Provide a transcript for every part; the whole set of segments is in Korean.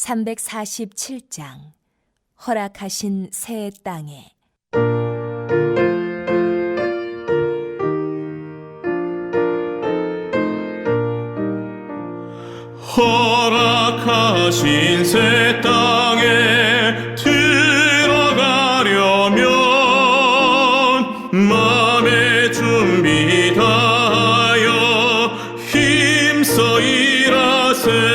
347장 허락하신 새 땅에. 허락하신 새 땅에 들어가려면 마음의 준비 다하여 힘써 일하세.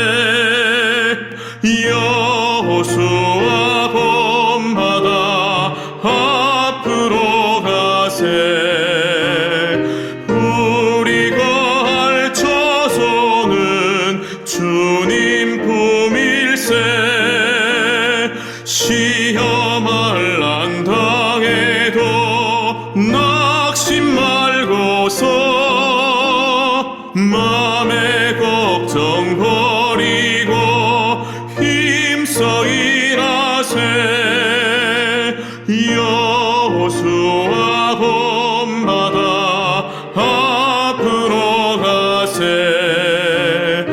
여호수아 본받아 앞으로 가세. 우리가 할 처소는 주님 품일세. 시험을 안 당해도 낙심 말고서 맘의 걱정 버리고 힘써 일하세. 여호수아 본받아 앞으로 가세.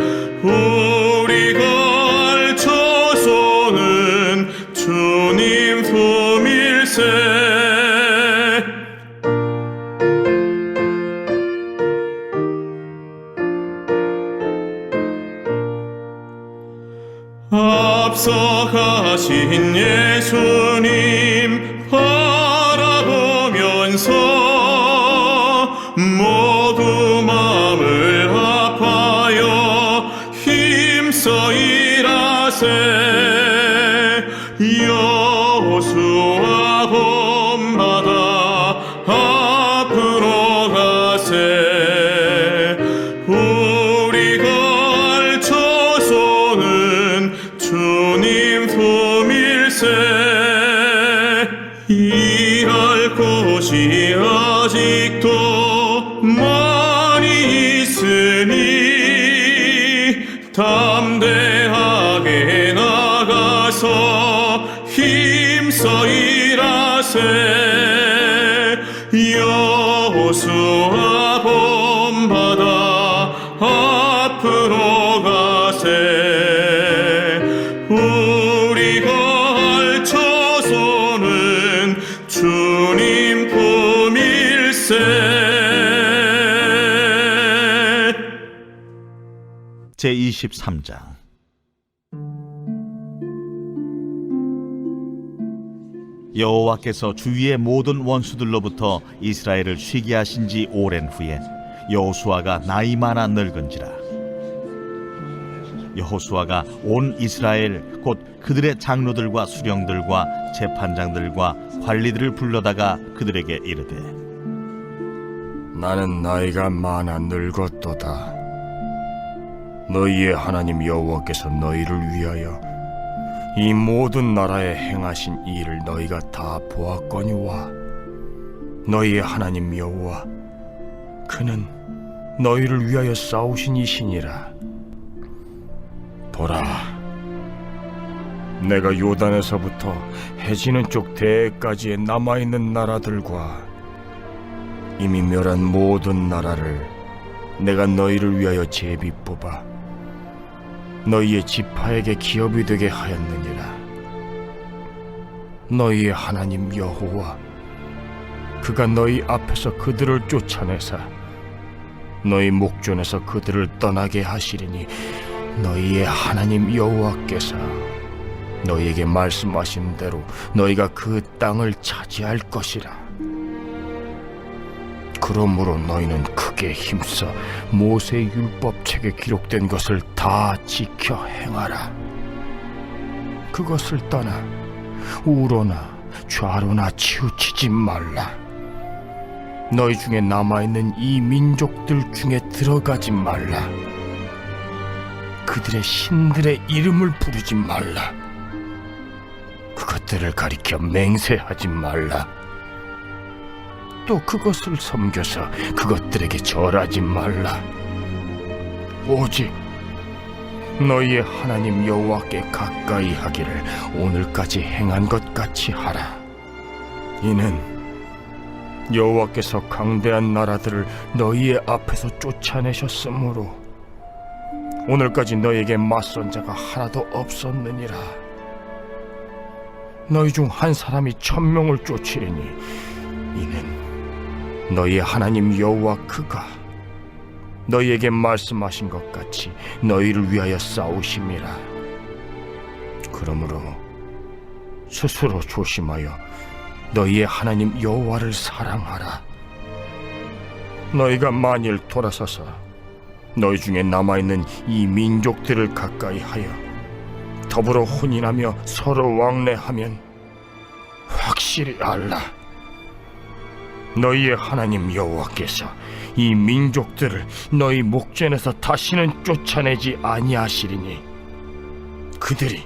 우리가 할 처소는 주님 품일세. 앞서 가신 예수님 바라보면서 모두 마음을 아파여 힘써 일하세. 여호수아 본받아 앞으로 가세. 우리가 할 처소는 주님 품일세. 일할 곳이 아직도 많이 있으니 담대하게 나가서 힘써 일하세. 여호수아 본받아 앞으로 가세. 우리가 할 처소는 주님 품일세. 제23장 여호와께서 주위의 모든 원수들로부터 이스라엘을 쉬게 하신 지 오랜 후에 여호수아가 나이 많아 늙은지라. 여호수아가 온 이스라엘 곧 그들의 장로들과 수령들과 재판장들과 관리들을 불러다가 그들에게 이르되, 나는 나이가 많아 늙었도다. 너희의 하나님 여호와께서 너희를 위하여 이 모든 나라에 행하신 일을 너희가 다 보았거니와 너희의 하나님 여호와 그는 너희를 위하여 싸우신 이시니라. 보라, 내가 요단에서부터 해지는 쪽 대해까지의 남아있는 나라들과 이미 멸한 모든 나라를 내가 너희를 위하여 제비 뽑아 너희의 지파에게 기업이 되게 하였느니라. 너희의 하나님 여호와 그가 너희 앞에서 그들을 쫓아내사 너희 목전에서 그들을 떠나게 하시리니 너희의 하나님 여호와께서 너희에게 말씀하신 대로 너희가 그 땅을 차지할 것이라. 그러므로 너희는 크게 힘써 모세의 율법책에 기록된 것을 다 지켜 행하라. 그것을 떠나 우로나 좌로나 치우치지 말라. 너희 중에 남아있는 이 민족들 중에 들어가지 말라. 그들의 신들의 이름을 부르지 말라. 그것들을 가리켜 맹세하지 말라. 또 그것을 섬겨서 그것들에게 절하지 말라. 오직 너희의 하나님 여호와께 가까이 하기를 오늘까지 행한 것 같이 하라. 이는 여호와께서 강대한 나라들을 너희의 앞에서 쫓아내셨으므로 오늘까지 너에게 맞선 자가 하나도 없었느니라. 너희 중 한 사람이 1000명을 쫓으리니 이는 너희의 하나님 여호와 그가 너희에게 말씀하신 것 같이 너희를 위하여 싸우심이라. 그러므로 스스로 조심하여 너희의 하나님 여호와를 사랑하라. 너희가 만일 돌아서서 너희 중에 남아있는 이 민족들을 가까이 하여 더불어 혼인하며 서로 왕래하면 확실히 알라. 너희의 하나님 여호와께서 이 민족들을 너희 목전에서 다시는 쫓아내지 아니하시리니 그들이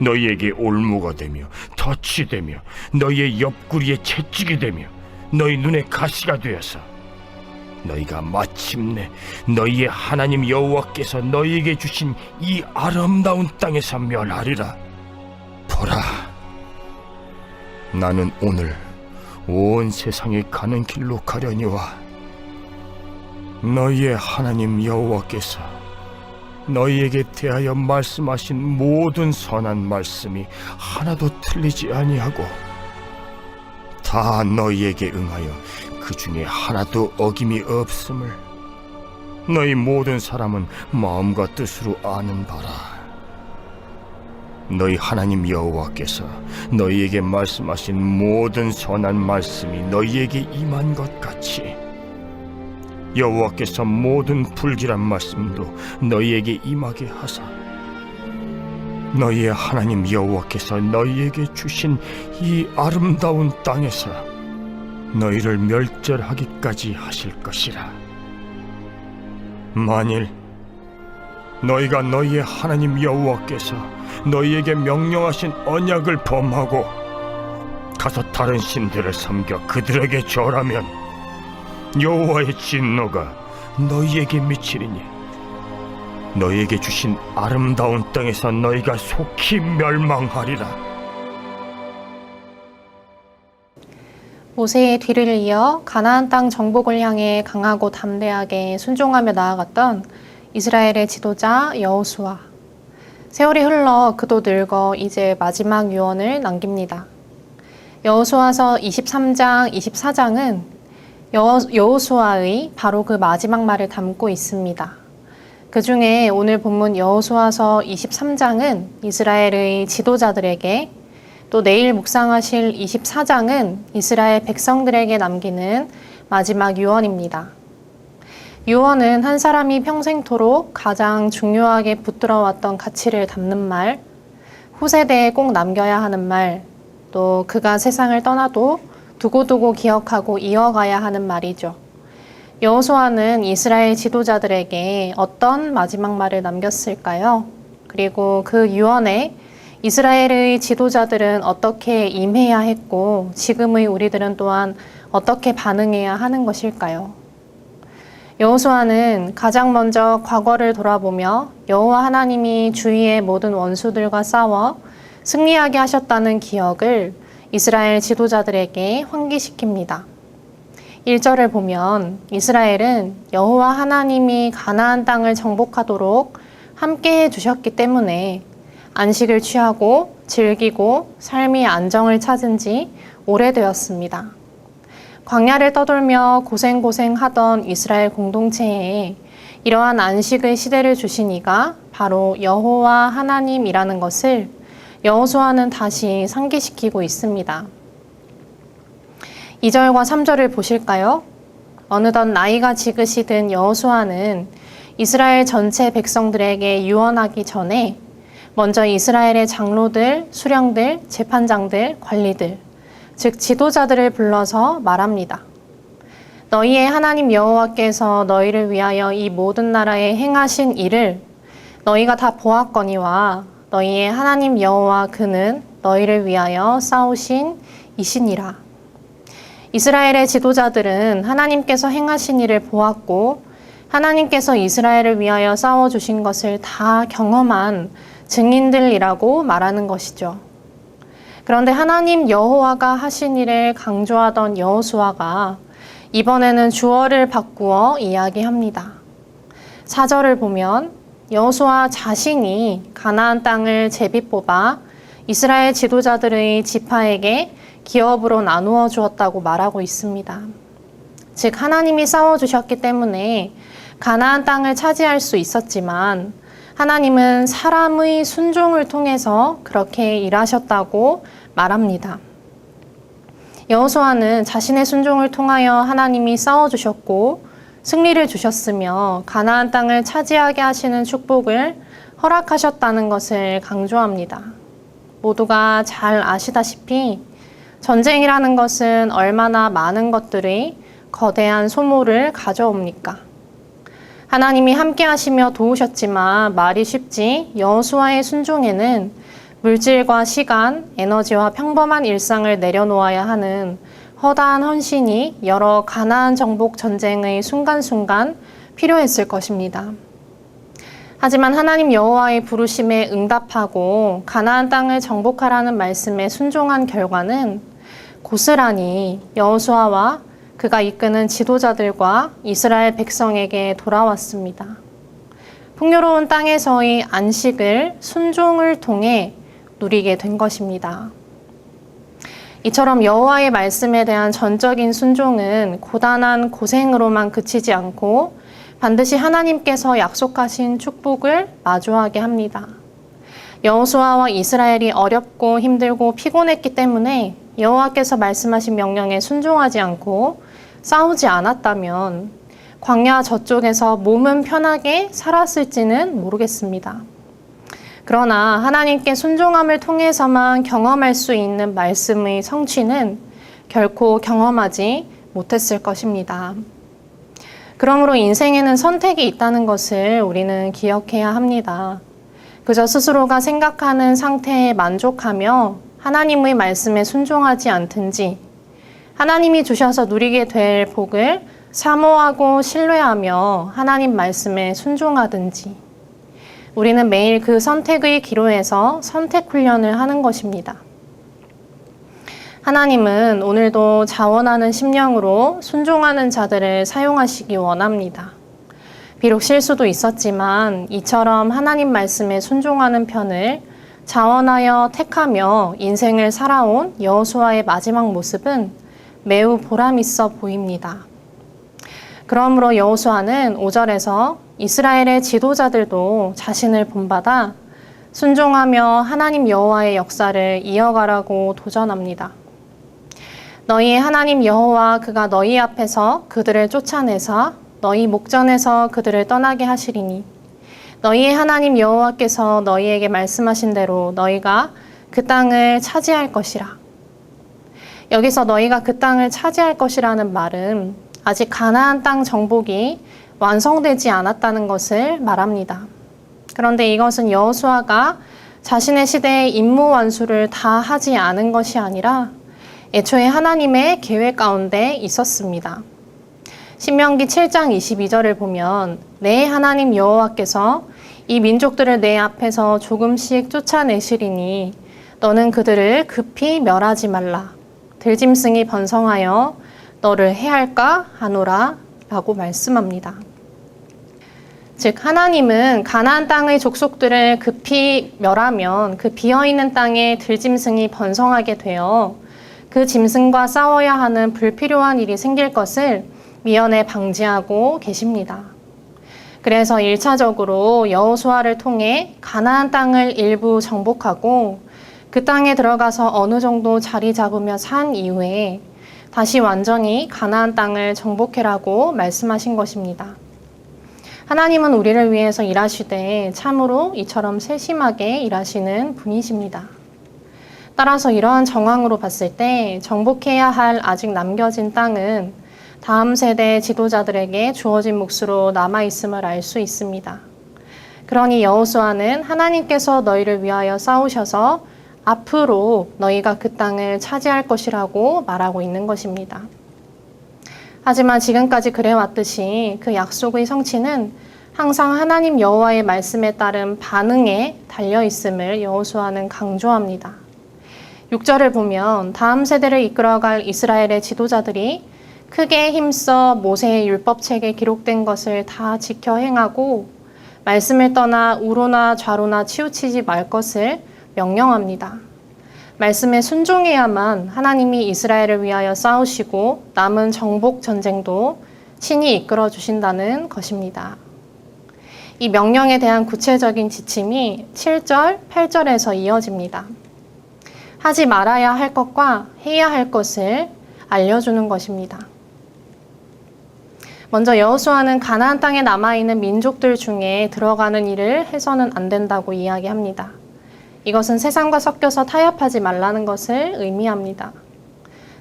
너희에게 올무가 되며 덫이 되며 너희의 옆구리에 채찍이 되며 너희 눈에 가시가 되어서 너희가 마침내 너희의 하나님 여호와께서 너희에게 주신 이 아름다운 땅에서 멸하리라. 보라, 나는 오늘 온 세상에 가는 길로 가려니와 너희의 하나님 여호와께서 너희에게 대하여 말씀하신 모든 선한 말씀이 하나도 틀리지 아니하고 다 너희에게 응하여 그 중에 하나도 어김이 없음을 너희 모든 사람은 마음과 뜻으로 아는 바라. 너희 하나님 여호와께서 너희에게 말씀하신 모든 선한 말씀이 너희에게 임한 것 같이 여호와께서 모든 불길한 말씀도 너희에게 임하게 하사 너희의 하나님 여호와께서 너희에게 주신 이 아름다운 땅에서 너희를 멸절하기까지 하실 것이라. 만일 너희가 너희의 하나님 여호와께서 너희에게 명령하신 언약을 범하고 가서 다른 신들을 섬겨 그들에게 절하면 여호와의 진노가 너희에게 미치리니 너희에게 주신 아름다운 땅에서 너희가 속히 멸망하리라. 모세의 뒤를 이어 가나안 땅 정복을 향해 강하고 담대하게 순종하며 나아갔던 이스라엘의 지도자 여호수아. 세월이 흘러 그도 늙어 이제 마지막 유언을 남깁니다. 여호수아서 23장, 24장은 여호수아의 바로 그 마지막 말을 담고 있습니다. 그 중에 오늘 본문 여호수아서 23장은 이스라엘의 지도자들에게, 또 내일 묵상하실 24장은 이스라엘 백성들에게 남기는 마지막 유언입니다. 유언은 한 사람이 평생토록 가장 중요하게 붙들어왔던 가치를 담는 말, 후세대에 꼭 남겨야 하는 말, 또 그가 세상을 떠나도 두고두고 기억하고 이어가야 하는 말이죠. 여호수아는 이스라엘 지도자들에게 어떤 마지막 말을 남겼을까요? 그리고 그 유언에 이스라엘의 지도자들은 어떻게 임해야 했고 지금의 우리들은 또한 어떻게 반응해야 하는 것일까요? 여호수아는 가장 먼저 과거를 돌아보며 여호와 하나님이 주위의 모든 원수들과 싸워 승리하게 하셨다는 기억을 이스라엘 지도자들에게 환기시킵니다. 1절을 보면 이스라엘은 여호와 하나님이 가나안 땅을 정복하도록 함께 해주셨기 때문에 안식을 취하고 즐기고 삶의 안정을 찾은 지 오래되었습니다. 광야를 떠돌며 고생하던 이스라엘 공동체에 이러한 안식의 시대를 주신 이가 바로 여호와 하나님이라는 것을 여호수아는 다시 상기시키고 있습니다. 2절과 3절을 보실까요? 어느덧 나이가 지긋이 든 여호수아는 이스라엘 전체 백성들에게 유언하기 전에 먼저 이스라엘의 장로들, 수령들, 재판장들, 관리들, 즉 지도자들을 불러서 말합니다. 너희의 하나님 여호와께서 너희를 위하여 이 모든 나라에 행하신 일을 너희가 다 보았거니와 너희의 하나님 여호와 그는 너희를 위하여 싸우신 이시니라. 이스라엘의 지도자들은 하나님께서 행하신 일을 보았고 하나님께서 이스라엘을 위하여 싸워주신 것을 다 경험한 증인들이라고 말하는 것이죠. 그런데 하나님 여호와가 하신 일을 강조하던 여호수아가 이번에는 주어를 바꾸어 이야기합니다. 4절을 보면 여호수아 자신이 가나안 땅을 제비 뽑아 이스라엘 지도자들의 지파에게 기업으로 나누어 주었다고 말하고 있습니다. 즉 하나님이 싸워주셨기 때문에 가나안 땅을 차지할 수 있었지만 하나님은 사람의 순종을 통해서 그렇게 일하셨다고 말합니다. 여호수아는 자신의 순종을 통하여 하나님이 싸워주셨고 승리를 주셨으며 가나안 땅을 차지하게 하시는 축복을 허락하셨다는 것을 강조합니다. 모두가 잘 아시다시피 전쟁이라는 것은 얼마나 많은 것들이 거대한 소모를 가져옵니까? 하나님이 함께 하시며 도우셨지만 말이 쉽지 여호수아의 순종에는 물질과 시간, 에너지와 평범한 일상을 내려놓아야 하는 허다한 헌신이 여러 가나안 정복 전쟁의 순간순간 필요했을 것입니다. 하지만 하나님 여호와의 부르심에 응답하고 가나안 땅을 정복하라는 말씀에 순종한 결과는 고스란히 여호수아와 그가 이끄는 지도자들과 이스라엘 백성에게 돌아왔습니다. 풍요로운 땅에서의 안식을 순종을 통해 누리게 된 것입니다. 이처럼 여호와의 말씀에 대한 전적인 순종은 고단한 고생으로만 그치지 않고 반드시 하나님께서 약속하신 축복을 마주하게 합니다. 여호수아와 이스라엘이 어렵고 힘들고 피곤했기 때문에 여호와께서 말씀하신 명령에 순종하지 않고 싸우지 않았다면 광야 저쪽에서 몸은 편하게 살았을지는 모르겠습니다. 그러나 하나님께 순종함을 통해서만 경험할 수 있는 말씀의 성취는 결코 경험하지 못했을 것입니다. 그러므로 인생에는 선택이 있다는 것을 우리는 기억해야 합니다. 그저 스스로가 생각하는 상태에 만족하며 하나님의 말씀에 순종하지 않든지 하나님이 주셔서 누리게 될 복을 사모하고 신뢰하며 하나님 말씀에 순종하든지 우리는 매일 그 선택의 기로에서 선택 훈련을 하는 것입니다. 하나님은 오늘도 자원하는 심령으로 순종하는 자들을 사용하시기 원합니다. 비록 실수도 있었지만 이처럼 하나님 말씀에 순종하는 편을 자원하여 택하며 인생을 살아온 여호수아의 마지막 모습은 매우 보람 있어 보입니다. 그러므로 여호수아는 5절에서 이스라엘의 지도자들도 자신을 본받아 순종하며 하나님 여호와의 역사를 이어가라고 도전합니다. 너희의 하나님 여호와 그가 너희 앞에서 그들을 쫓아내사 너희 목전에서 그들을 떠나게 하시리니 너희의 하나님 여호와께서 너희에게 말씀하신 대로 너희가 그 땅을 차지할 것이라. 여기서 너희가 그 땅을 차지할 것이라는 말은 아직 가나안 땅 정복이 완성되지 않았다는 것을 말합니다. 그런데 이것은 여호수아가 자신의 시대의 임무 완수를 다 하지 않은 것이 아니라 애초에 하나님의 계획 가운데 있었습니다. 신명기 7장 22절을 보면 내 하나님 여호와께서 이 민족들을 내 앞에서 조금씩 쫓아내시리니 너는 그들을 급히 멸하지 말라. 들짐승이 번성하여 너를 해할까 하노라 라고 말씀합니다. 즉 하나님은 가나안 땅의 족속들을 급히 멸하면 그 비어있는 땅에 들짐승이 번성하게 되어 그 짐승과 싸워야 하는 불필요한 일이 생길 것을 미연에 방지하고 계십니다. 그래서 1차적으로 여호수아를 통해 가나안 땅을 일부 정복하고 그 땅에 들어가서 어느 정도 자리 잡으며 산 이후에 다시 완전히 가나안 땅을 정복해라고 말씀하신 것입니다. 하나님은 우리를 위해서 일하시되 참으로 이처럼 세심하게 일하시는 분이십니다. 따라서 이러한 정황으로 봤을 때 정복해야 할 아직 남겨진 땅은 다음 세대 지도자들에게 주어진 몫으로 남아있음을 알 수 있습니다. 그러니 여호수아는 하나님께서 너희를 위하여 싸우셔서 앞으로 너희가 그 땅을 차지할 것이라고 말하고 있는 것입니다. 하지만 지금까지 그래왔듯이 그 약속의 성취는 항상 하나님 여호와의 말씀에 따른 반응에 달려있음을 여호수아는 강조합니다. 6절을 보면 다음 세대를 이끌어갈 이스라엘의 지도자들이 크게 힘써 모세의 율법책에 기록된 것을 다 지켜 행하고 말씀을 떠나 우로나 좌로나 치우치지 말 것을 명령합니다. 말씀에 순종해야만 하나님이 이스라엘을 위하여 싸우시고 남은 정복 전쟁도 친히 이끌어 주신다는 것입니다. 이 명령에 대한 구체적인 지침이 7절, 8절에서 이어집니다. 하지 말아야 할 것과 해야 할 것을 알려주는 것입니다. 먼저 여호수아는 가나안 땅에 남아있는 민족들 중에 들어가는 일을 해서는 안 된다고 이야기합니다. 이것은 세상과 섞여서 타협하지 말라는 것을 의미합니다.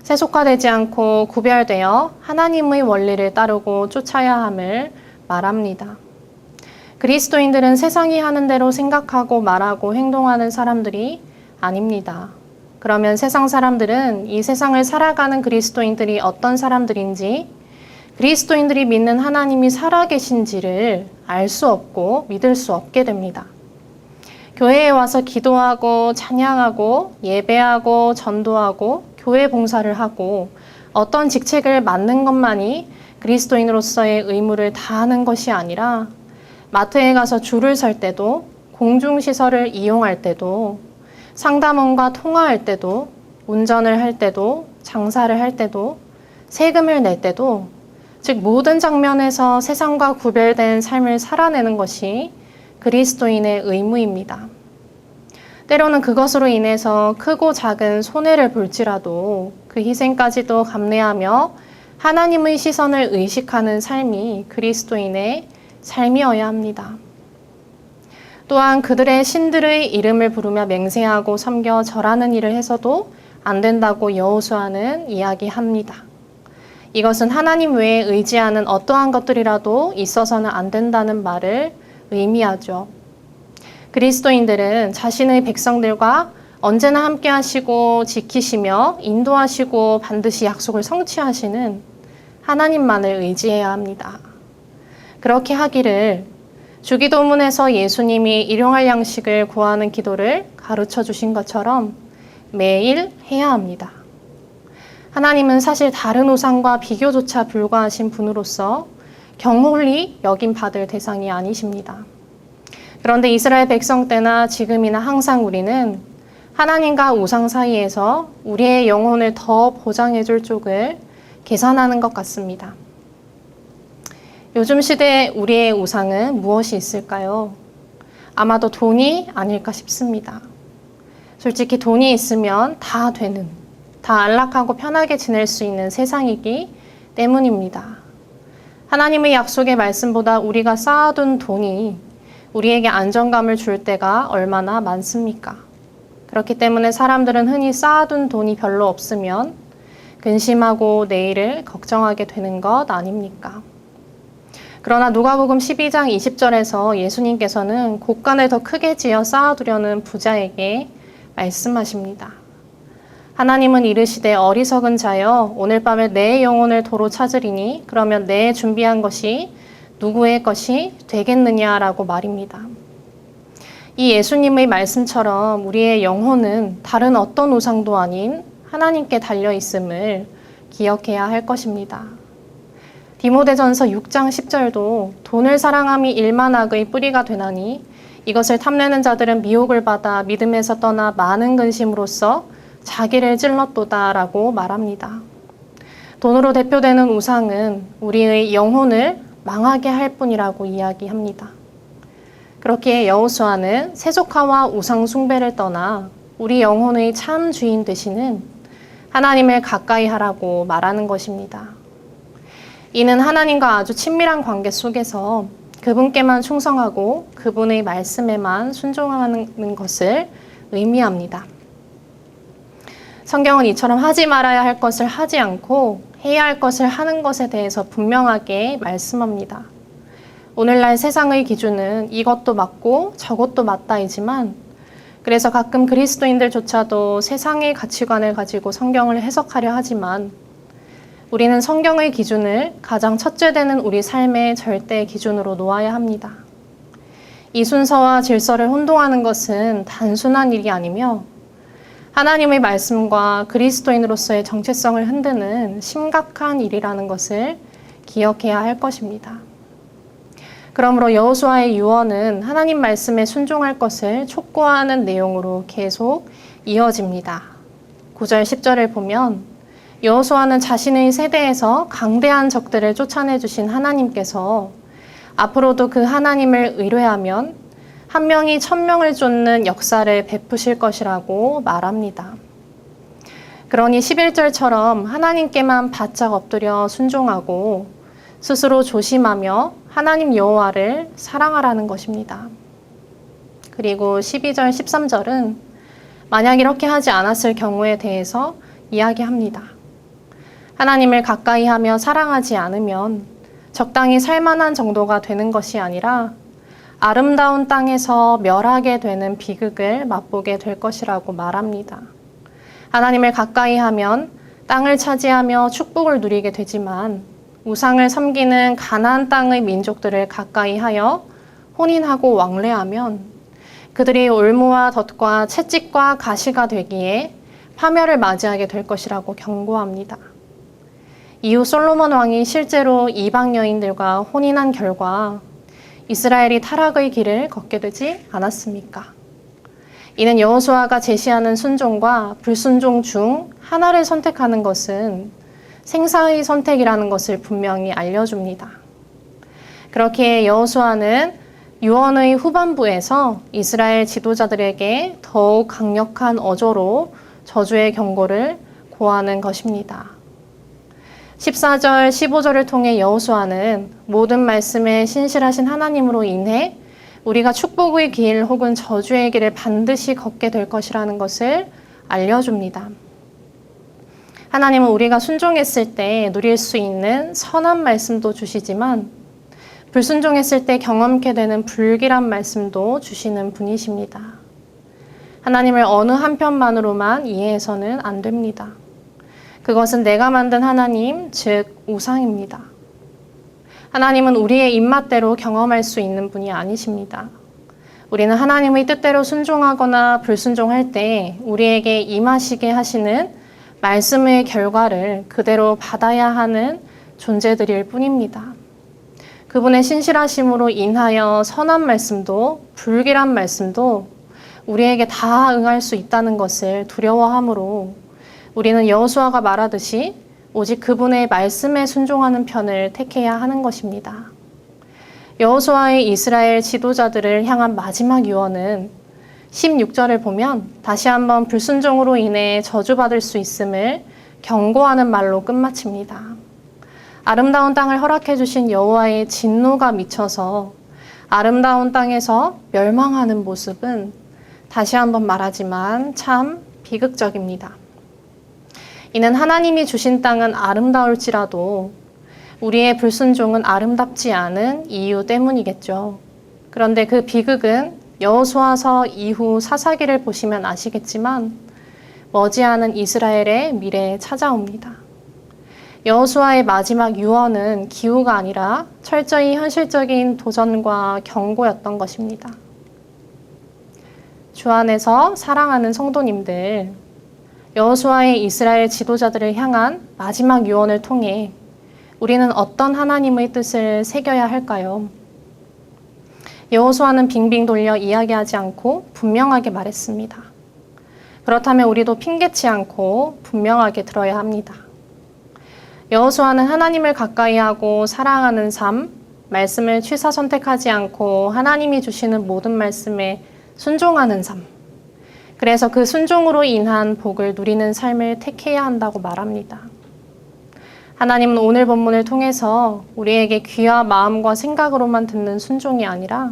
세속화되지 않고 구별되어 하나님의 원리를 따르고 쫓아야 함을 말합니다. 그리스도인들은 세상이 하는 대로 생각하고 말하고 행동하는 사람들이 아닙니다. 그러면 세상 사람들은 이 세상을 살아가는 그리스도인들이 어떤 사람들인지, 그리스도인들이 믿는 하나님이 살아계신지를 알 수 없고 믿을 수 없게 됩니다. 교회에 와서 기도하고 찬양하고 예배하고 전도하고 교회 봉사를 하고 어떤 직책을 맡는 것만이 그리스도인으로서의 의무를 다하는 것이 아니라 마트에 가서 줄을 설 때도, 공중시설을 이용할 때도, 상담원과 통화할 때도, 운전을 할 때도, 장사를 할 때도, 세금을 낼 때도, 즉 모든 장면에서 세상과 구별된 삶을 살아내는 것이 그리스도인의 의무입니다. 때로는 그것으로 인해서 크고 작은 손해를 볼지라도 그 희생까지도 감내하며 하나님의 시선을 의식하는 삶이 그리스도인의 삶이어야 합니다. 또한 그들의 신들의 이름을 부르며 맹세하고 섬겨 절하는 일을 해서도 안 된다고 여호수아는 이야기합니다. 이것은 하나님 외에 의지하는 어떠한 것들이라도 있어서는 안 된다는 말을 의미하죠. 그리스도인들은 자신의 백성들과 언제나 함께 하시고 지키시며 인도하시고 반드시 약속을 성취하시는 하나님만을 의지해야 합니다. 그렇게 하기를 주기도문에서 예수님이 일용할 양식을 구하는 기도를 가르쳐 주신 것처럼 매일 해야 합니다. 하나님은 사실 다른 우상과 비교조차 불과하신 분으로서 경홀히 여김 받을 대상이 아니십니다. 그런데 이스라엘 백성 때나 지금이나 항상 우리는 하나님과 우상 사이에서 우리의 영혼을 더 보장해 줄 쪽을 계산하는 것 같습니다. 요즘 시대에 우리의 우상은 무엇이 있을까요? 아마도 돈이 아닐까 싶습니다. 솔직히 돈이 있으면 다 되는, 다 안락하고 편하게 지낼 수 있는 세상이기 때문입니다. 하나님의 약속의 말씀보다 우리가 쌓아둔 돈이 우리에게 안정감을 줄 때가 얼마나 많습니까? 그렇기 때문에 사람들은 흔히 쌓아둔 돈이 별로 없으면 근심하고 내일을 걱정하게 되는 것 아닙니까? 그러나 누가복음 12장 20절에서 예수님께서는 곳간을 더 크게 지어 쌓아두려는 부자에게 말씀하십니다. 하나님은 이르시되 어리석은 자여 오늘 밤에 내 영혼을 도로 찾으리니 그러면 내 준비한 것이 누구의 것이 되겠느냐라고 말입니다. 이 예수님의 말씀처럼 우리의 영혼은 다른 어떤 우상도 아닌 하나님께 달려 있음을 기억해야 할 것입니다. 디모데전서 6장 10절도 돈을 사랑함이 일만 악의 뿌리가 되나니 이것을 탐내는 자들은 미혹을 받아 믿음에서 떠나 많은 근심으로써 자기를 찔렀도다라고 말합니다. 돈으로 대표되는 우상은 우리의 영혼을 망하게 할 뿐이라고 이야기합니다. 그렇기에 여호수아는 세속화와 우상 숭배를 떠나 우리 영혼의 참 주인 되시는 하나님을 가까이 하라고 말하는 것입니다. 이는 하나님과 아주 친밀한 관계 속에서 그분께만 충성하고 그분의 말씀에만 순종하는 것을 의미합니다. 성경은 이처럼 하지 말아야 할 것을 하지 않고 해야 할 것을 하는 것에 대해서 분명하게 말씀합니다. 오늘날 세상의 기준은 이것도 맞고 저것도 맞다이지만 그래서 가끔 그리스도인들조차도 세상의 가치관을 가지고 성경을 해석하려 하지만 우리는 성경의 기준을 가장 첫째 되는 우리 삶의 절대 기준으로 놓아야 합니다. 이 순서와 질서를 혼동하는 것은 단순한 일이 아니며 하나님의 말씀과 그리스도인으로서의 정체성을 흔드는 심각한 일이라는 것을 기억해야 할 것입니다. 그러므로 여호수아의 유언은 하나님 말씀에 순종할 것을 촉구하는 내용으로 계속 이어집니다. 9절 10절을 보면 여호수아는 자신의 세대에서 강대한 적들을 쫓아내 주신 하나님께서 앞으로도 그 하나님을 의뢰하면 한 명이 1000명을 쫓는 역사를 베푸실 것이라고 말합니다. 그러니 11절처럼 하나님께만 바짝 엎드려 순종하고 스스로 조심하며 하나님 여호와를 사랑하라는 것입니다. 그리고 12절, 13절은 만약 이렇게 하지 않았을 경우에 대해서 이야기합니다. 하나님을 가까이 하며 사랑하지 않으면 적당히 살만한 정도가 되는 것이 아니라 아름다운 땅에서 멸하게 되는 비극을 맛보게 될 것이라고 말합니다. 하나님을 가까이 하면 땅을 차지하며 축복을 누리게 되지만 우상을 섬기는 가나안 땅의 민족들을 가까이 하여 혼인하고 왕래하면 그들이 올무와 덫과 채찍과 가시가 되기에 파멸을 맞이하게 될 것이라고 경고합니다. 이후 솔로몬 왕이 실제로 이방 여인들과 혼인한 결과 이스라엘이 타락의 길을 걷게 되지 않았습니까? 이는 여호수아가 제시하는 순종과 불순종 중 하나를 선택하는 것은 생사의 선택이라는 것을 분명히 알려줍니다. 그렇게 여호수아는 유언의 후반부에서 이스라엘 지도자들에게 더욱 강력한 어조로 저주의 경고를 고하는 것입니다. 14절, 15절을 통해 여호수아는 모든 말씀에 신실하신 하나님으로 인해 우리가 축복의 길 혹은 저주의 길을 반드시 걷게 될 것이라는 것을 알려줍니다. 하나님은 우리가 순종했을 때 누릴 수 있는 선한 말씀도 주시지만 불순종했을 때 경험케 되는 불길한 말씀도 주시는 분이십니다. 하나님을 어느 한편만으로만 이해해서는 안 됩니다. 그것은 내가 만든 하나님, 즉 우상입니다. 하나님은 우리의 입맛대로 경험할 수 있는 분이 아니십니다. 우리는 하나님의 뜻대로 순종하거나 불순종할 때 우리에게 임하시게 하시는 말씀의 결과를 그대로 받아야 하는 존재들일 뿐입니다. 그분의 신실하심으로 인하여 선한 말씀도 불길한 말씀도 우리에게 다 응할 수 있다는 것을 두려워하므로 우리는 여호수아가 말하듯이 오직 그분의 말씀에 순종하는 편을 택해야 하는 것입니다. 여호수아의 이스라엘 지도자들을 향한 마지막 유언은 16절을 보면 다시 한번 불순종으로 인해 저주받을 수 있음을 경고하는 말로 끝마칩니다. 아름다운 땅을 허락해 주신 여호와의 진노가 미쳐서 아름다운 땅에서 멸망하는 모습은 다시 한번 말하지만 참 비극적입니다. 이는 하나님이 주신 땅은 아름다울지라도 우리의 불순종은 아름답지 않은 이유 때문이겠죠. 그런데 그 비극은 여호수아서 이후 사사기를 보시면 아시겠지만 머지않은 이스라엘의 미래에 찾아옵니다. 여호수아의 마지막 유언은 기우가 아니라 철저히 현실적인 도전과 경고였던 것입니다. 주 안에서 사랑하는 성도님들, 여호수아의 이스라엘 지도자들을 향한 마지막 유언을 통해 우리는 어떤 하나님의 뜻을 새겨야 할까요? 여호수아는 빙빙 돌려 이야기하지 않고 분명하게 말했습니다. 그렇다면 우리도 핑계치 않고 분명하게 들어야 합니다. 여호수아는 하나님을 가까이 하고 사랑하는 삶, 말씀을 취사 선택하지 않고 하나님이 주시는 모든 말씀에 순종하는 삶, 그래서 그 순종으로 인한 복을 누리는 삶을 택해야 한다고 말합니다. 하나님은 오늘 본문을 통해서 우리에게 귀와 마음과 생각으로만 듣는 순종이 아니라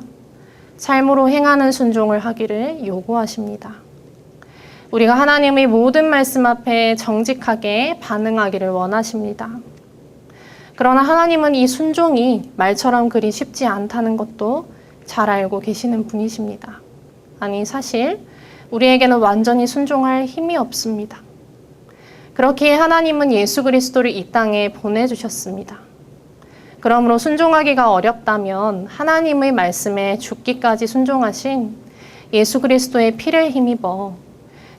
삶으로 행하는 순종을 하기를 요구하십니다. 우리가 하나님의 모든 말씀 앞에 정직하게 반응하기를 원하십니다. 그러나 하나님은 이 순종이 말처럼 그리 쉽지 않다는 것도 잘 알고 계시는 분이십니다. 아니, 사실 우리에게는 완전히 순종할 힘이 없습니다. 그렇기에 하나님은 예수 그리스도를 이 땅에 보내주셨습니다. 그러므로 순종하기가 어렵다면 하나님의 말씀에 죽기까지 순종하신 예수 그리스도의 피를 힘입어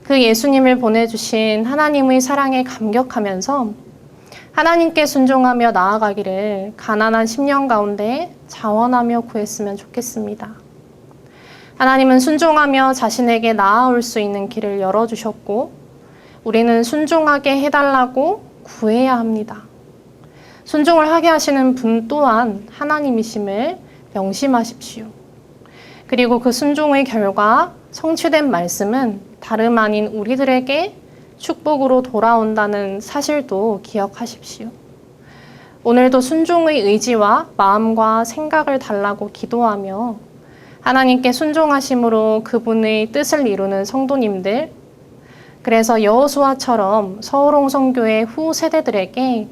그 예수님을 보내주신 하나님의 사랑에 감격하면서 하나님께 순종하며 나아가기를 가난한 심령 가운데 자원하며 구했으면 좋겠습니다. 하나님은 순종하며 자신에게 나아올 수 있는 길을 열어주셨고 우리는 순종하게 해달라고 구해야 합니다. 순종을 하게 하시는 분 또한 하나님이심을 명심하십시오. 그리고 그 순종의 결과 성취된 말씀은 다름 아닌 우리들에게 축복으로 돌아온다는 사실도 기억하십시오. 오늘도 순종의 의지와 마음과 생각을 달라고 기도하며 하나님께 순종하심으로 그분의 뜻을 이루는 성도님들, 그래서 여호수아처럼 서울홍 선교의 후 세대들에게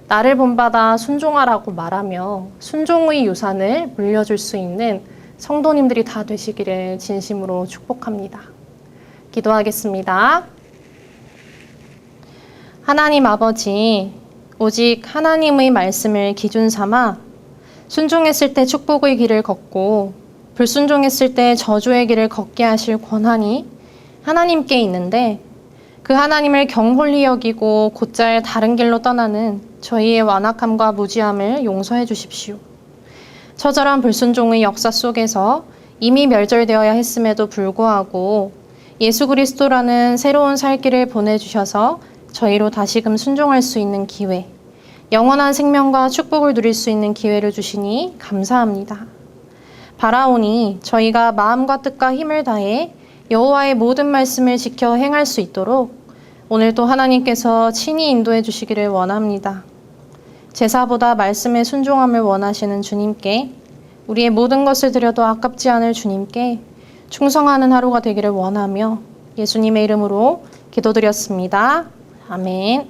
나를 본받아 순종하라고 말하며 순종의 유산을 물려줄 수 있는 성도님들이 다 되시기를 진심으로 축복합니다. 기도하겠습니다. 하나님 아버지, 오직 하나님의 말씀을 기준 삼아 순종했을 때 축복의 길을 걷고 불순종했을 때 저주의 길을 걷게 하실 권한이 하나님께 있는데 그 하나님을 경홀히 여기고 곧잘 다른 길로 떠나는 저희의 완악함과 무지함을 용서해 주십시오. 처절한 불순종의 역사 속에서 이미 멸절되어야 했음에도 불구하고 예수 그리스도라는 새로운 살 길을 보내주셔서 저희로 다시금 순종할 수 있는 기회, 영원한 생명과 축복을 누릴 수 있는 기회를 주시니 감사합니다. 바라오니 저희가 마음과 뜻과 힘을 다해 여호와의 모든 말씀을 지켜 행할 수 있도록 오늘도 하나님께서 친히 인도해 주시기를 원합니다. 제사보다 말씀에 순종함을 원하시는 주님께, 우리의 모든 것을 드려도 아깝지 않을 주님께 충성하는 하루가 되기를 원하며 예수님의 이름으로 기도드렸습니다. 아멘.